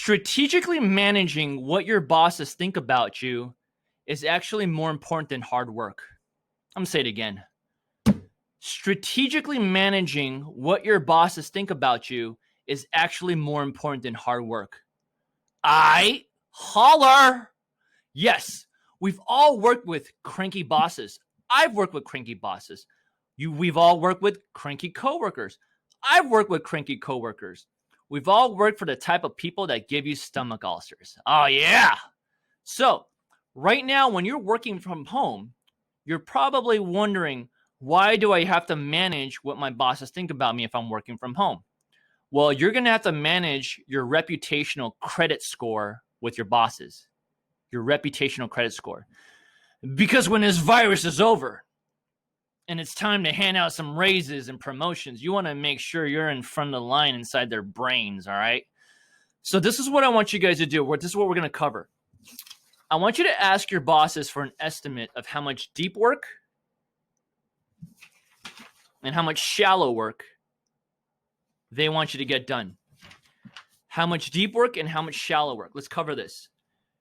Strategically managing what your bosses think about you is actually more important than hard work. I'm going to say it again. Strategically managing what your bosses think about you is actually more important than hard work. I holler. Yes, we've all worked with cranky bosses. I've worked with cranky bosses. We've all worked with cranky coworkers. I've worked with cranky coworkers. We've all worked for the type of people that give you stomach ulcers. Oh, yeah. So, right now, when you're working from home, you're probably wondering, why do I have to manage what my bosses think about me if I'm working from home? Well, you're going to have to manage your reputational credit score with your bosses. Your reputational credit score. Because when this virus is over and it's time to hand out some raises and promotions, you want to make sure you're in front of the line inside their brains, all right? So this is what I want you guys to do. This is what we're going to cover. I want you to ask your bosses for an estimate of how much deep work and how much shallow work they want you to get done. How much deep work and how much shallow work. Let's cover this.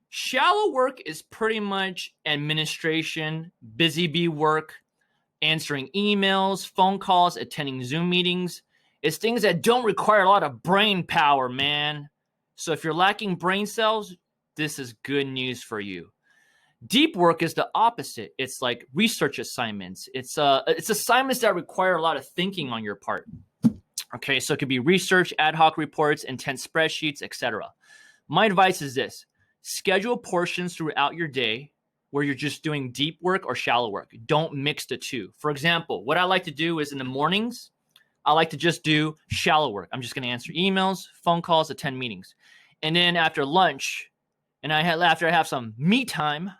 Shallow work is pretty much administration, busy bee work, answering emails, phone calls, attending Zoom meetings. It's things that don't require a lot of brain power, man. So if you're lacking brain cells, this is good news for you. Deep work is the opposite. It's like research assignments. It's assignments that require a lot of thinking on your part. Okay, so it could be research, ad hoc reports, intense spreadsheets, etc. My advice is this. Schedule portions throughout your day where you're just doing deep work or shallow work. Don't mix the two. For example, what I like to do is in the mornings, I like to just do shallow work. I'm just going to answer emails, phone calls, attend meetings. And then after lunch, and after I have some me time,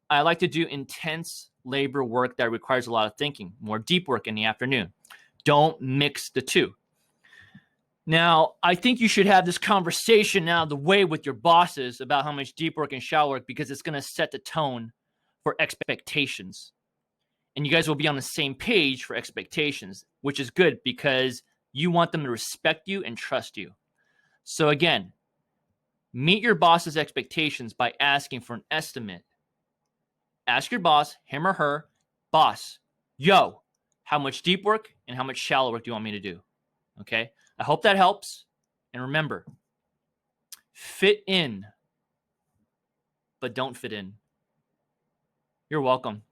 I like to do intense labor work that requires a lot of thinking, more deep work in the afternoon. Don't mix the two. Now, I think you should have this conversation out of the way with your bosses about how much deep work and shallow work, because it's going to set the tone for expectations. And you guys will be on the same page for expectations, which is good because you want them to respect you and trust you. So again, meet your boss's expectations by asking for an estimate. Ask your boss, him or her, boss, yo, how much deep work and how much shallow work do you want me to do? Okay? I hope that helps. And remember, fit in, but don't fit in. You're welcome.